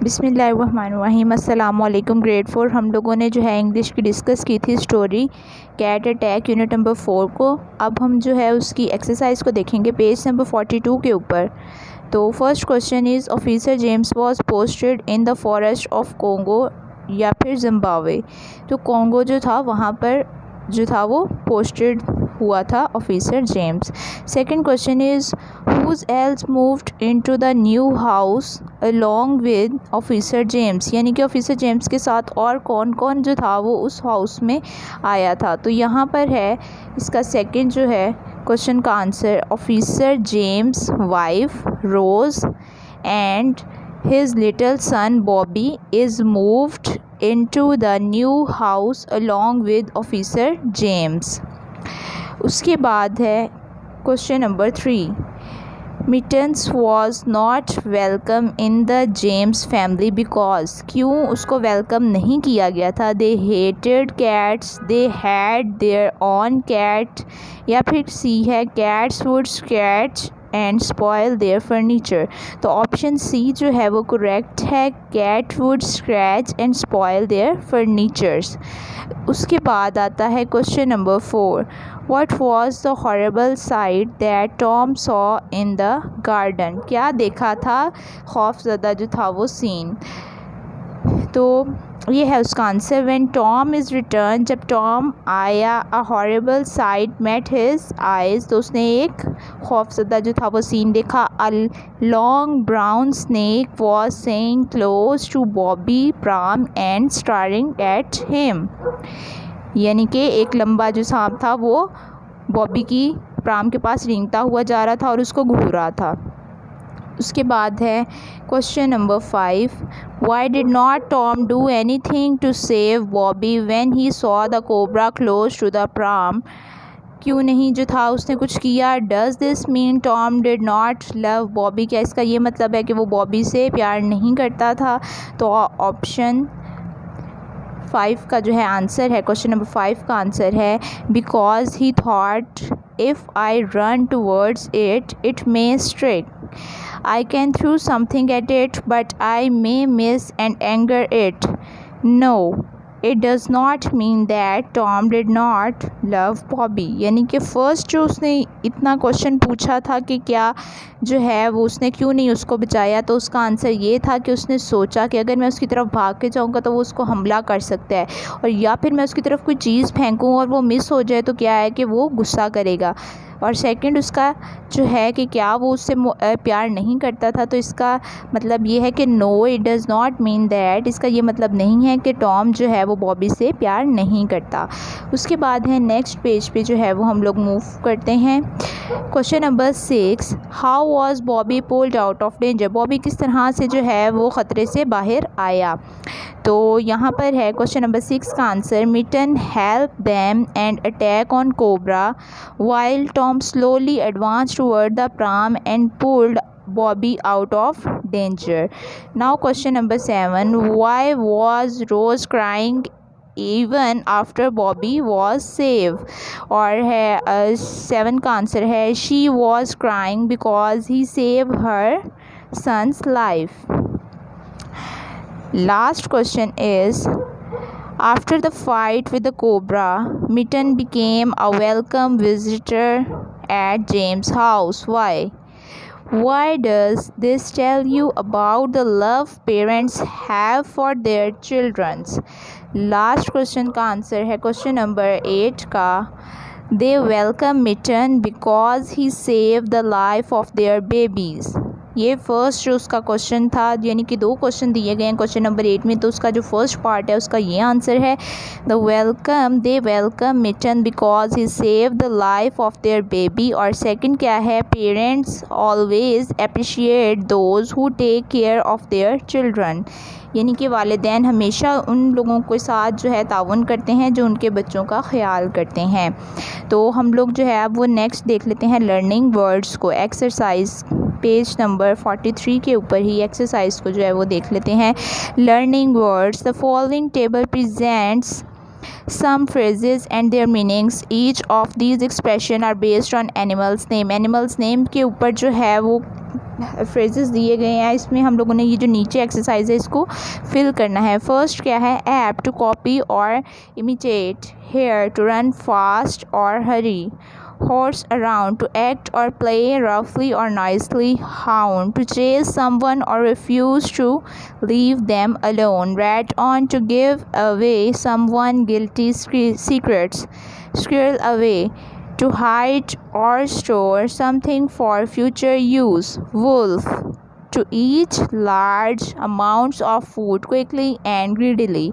बिस्मिल्लाहिर्रहमानिर्रहीम। अस्सलाम वालेकुम। ग्रेड 4 हम लोगों ने जो है इंग्लिश की डिस्कस की थी story cat attack unit number 4 को। अब हम जो है उसकी एक्सरसाइज को देखेंगे पेज नंबर 42 के ऊपर। तो first question is officer James was posted in the forest of Congo या फिर जिम्बाब्वे। तो कोंगो जो था वहाँ पर जो था वो पोस्टेड हुआ था officer James. Second question is who's else moved into the new house along with officer James, यानी कि ऑफिसर जेम्स के साथ और कौन कौन जो था वो उस हाउस में आया था। तो यहाँ पर है इसका सेकंड जो है क्वेश्चन का answer officer James wife Rose and his little son Bobby is moved into the new house along with officer James। उसके बाद है question number 3 mittens was not welcome in the James family because क्यों उसको welcome नहीं किया गया था। they hated cats, they had their own cat, या फिर सी है cats would scratch and spoil their furniture. तो ऑप्शन सी जो है वो करेक्ट है, cat would scratch and spoil their furnitures. उसके बाद आता है question number 4 what was the horrible sight that Tom saw in the garden. क्या देखा था खौफजदा जो था वो सीन। तो ये है उसका answer when Tom is return, जब टॉम आया a horrible sight met his eyes, तो उसने एक खौफजदा जो था वो सीन देखा। A long brown snake was saying close to Bobby pram and staring at him, यानी कि एक लंबा जो सांप था वो बॉबी की प्राम के पास रेंगता हुआ जा रहा था और उसको घूर रहा था। उसके बाद है question number 5 why did not Tom do anything to save Bobby when he saw the cobra close to the pram. क्यों नहीं जो था उसने कुछ किया। Does this mean Tom did not love Bobby, क्या इसका ये मतलब है कि वो बॉबी से प्यार नहीं करता था। तो ऑप्शन 5 का जो है आंसर है, क्वेश्चन नंबर 5 का आंसर है because he thought if I run towards it it may strike, I can throw something at it but I may miss and anger it. No, it does not mean that Tom did not love Bobby। यानी कि first जो उसने इतना question पूछा था कि क्या जो है वो उसने क्यों नहीं उसको बचाया, तो उसका आंसर ये था कि उसने सोचा कि अगर मैं उसकी तरफ भाग के जाऊँगा तो वो उसको हमला कर सकता है, और या फिर मैं उसकी तरफ कोई चीज़ फेंकूँ और वो मिस हो जाए तो क्या है कि वो गुस्सा करेगा। और सेकंड उसका जो है कि क्या वो उससे प्यार नहीं करता था, तो इसका मतलब ये है कि no it does not mean that, इसका ये मतलब नहीं है कि टॉम जो है वो बॉबी से प्यार नहीं करता। उसके बाद है नेक्स्ट पेज पे जो है वो हम लोग मूव करते हैं। Question number 6 how was Bobby pulled out of danger. Bobby किस तरह से जो है वो ख़तरे से बाहर आया। तो यहाँ पर है क्वेश्चन नंबर 6 का answer Mitten help them and attack on cobra while Tom slowly advance toward the pram and pulled Bobby out of danger. Now question number 7 why was Rose crying even after Bobby was saved, और है 7 का answer है she was crying because he saved her son's life। Last question is after the fight with the cobra, Mitten became a welcome visitor at James' house. Why? Why does this tell you about the love parents have for their children? Last question का answer है question number 8 का they welcome Mitten because he save the life of their babies. ये first जो उसका question था, यानी कि 2 question दिए गए हैं क्वेश्चन नंबर 8 में, तो उसका जो फर्स्ट पार्ट है उसका ये आंसर है they welcome Mitten because he save the life of their baby. और सेकंड क्या है parents always appreciate those who take care of their children, यानी कि वालिदैन हमेशा उन लोगों के साथ जो है ताउन करते हैं जो उनके बच्चों का ख्याल करते हैं। तो हम लोग जो है अब वो नेक्स्ट देख लेते हैं लर्निंग वर्ड्स को। एक्सरसाइज पेज नंबर 43 के ऊपर ही एक्सरसाइज को जो है वो देख लेते हैं। Learning words the following table presents some phrases and their meanings. Each of these expression are based on animals name। animals name के ऊपर जो है वो फ्रेजेस दिए गए हैं, इसमें हम लोगों ने ये जो नीचे एक्सरसाइज है इसको फिल करना है। फर्स्ट क्या है, ऐप टू कॉपी और imitate, hare to run fast और hurry, horse around to act or play roughly or nicely, hound to chase someone or refuse to leave them alone, rat on to give away someone guilty secrets, squirrel away to hide or store something for future use, wolf to eat large amounts of food quickly and greedily.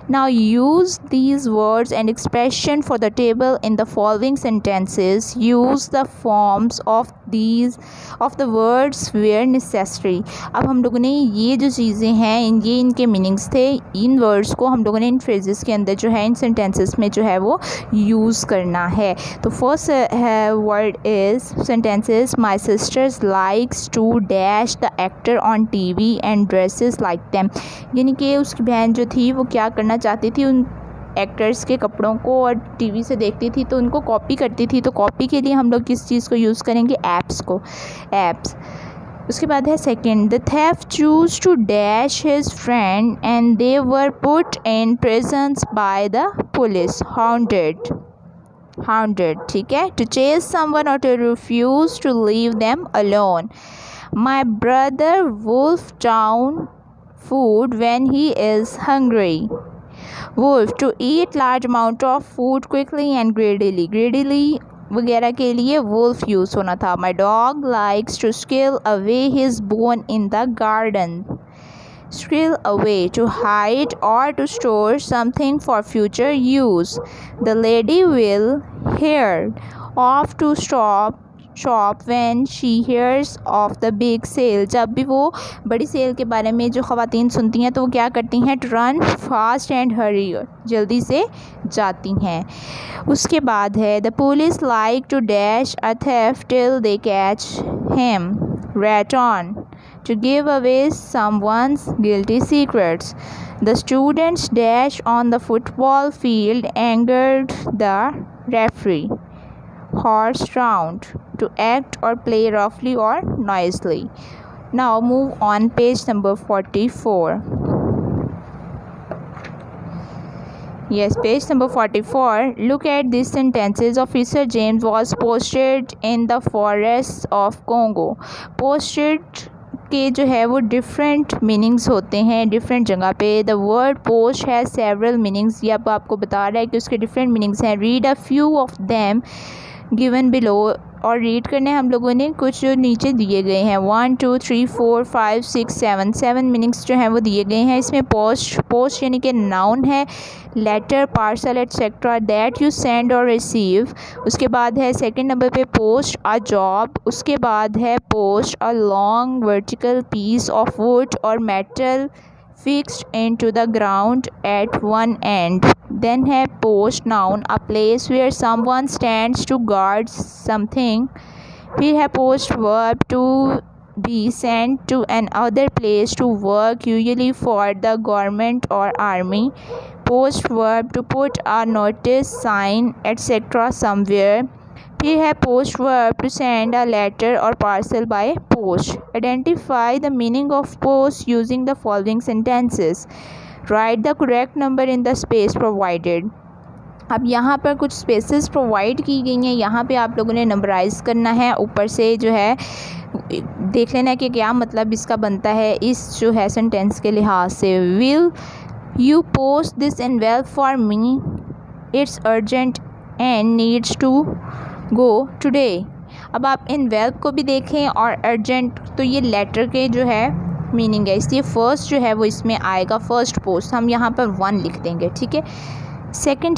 Now use these words and expression for the table in the following sentences. Use the forms of the words where necessary. अब हम लोगों ने ये जो चीज़ें हैं ये इनके मीनिंग्स थे, इन वर्ड्स को हम लोगों ने इन फ्रेजेस के अंदर जो है इन सेंटेंसेस में जो है वो यूज़ करना है। तो first word is sentences, my sisters likes to dash the actor on TV and dresses like them, यानी कि उसकी बहन जो थी वो क्या करना चाहती थी, उन एक्टर्स के कपड़ों को और टीवी से देखती थी तो उनको कॉपी करती थी। तो कॉपी के लिए हम लोग किस चीज़ को यूज़ करेंगे, एप्स को, एप्स। उसके बाद है second, the theft choose to dash his friend and they were put in prisons by the police, hounded, ठीक है, टू चेस समवन और to refuse to leave them alone, my brother wolf down food when he is hungry, wolf to eat large amount of food quickly and greedily वगैरह के लिए wolf use होना था। My dog likes to squirrel away his bone in the garden, squirrel away to hide or to store something for future use, the lady will head off to shop when she hears of the big sale, जब भी वो बड़ी cell के बारे में जो ख़वातीन सुनती हैं तो वो क्या करती हैं, to run fast and hurry, जल्दी से जाती हैं। उसके बाद है the police like to dash a thief till they catch him, rat on to give away someone's guilty secrets, the students dash on the football field angered the referee, horse round to act or play roughly or noisily. Now move on page number 44. Yes, page number 44. Look at these sentences. Officer James was posted in the forests of Congo. Posted के जो है वो different meanings होते हैं different जगह पे। The word post has several meanings, ये अब आपको बता रहा है कि उसके डिफरेंट मीनिंग्स हैं। Read a few of them given below, और रीड करने हम लोगों ने कुछ जो नीचे दिए गए हैं। 1 2 3 4 5 6 7 मीनिंग्स जो हैं वो दिए गए हैं। इसमें पोस्ट यानी कि नाउन है, letter, parcel etcetera that you send और रिसीव। उसके बाद है सेकंड नंबर पे पोस्ट अ जॉब। उसके बाद है post a long vertical piece of wood और metal fixed into the ground at one end. Then है post noun, a place where someone stands to guard something. फिर है post verb, to be sent to another place to work, usually for the government or army. Post verb, to put a notice, sign etc. somewhere. फिर है post verb, to send a letter और parcel by post. Identify the meaning of post using the following sentences. Write the correct number in the space provided. अब यहाँ पर कुछ spaces provide की गई हैं, यहाँ पे आप लोगों ने नंबराइज़ करना है। ऊपर से जो है देख लेना कि क्या मतलब इसका बनता है इस जो है सेंटेंस के लिहाज से। Will you post this envelope for me, it's urgent and needs to go today. अब आप एनवेलप को भी देखें और अर्जेंट, तो ये लेटर के जो है मीनिंग है, इसलिए फर्स्ट जो है वो इसमें आएगा फर्स्ट पोस्ट, हम यहाँ पर 1 लिख देंगे, ठीक है। सेकंड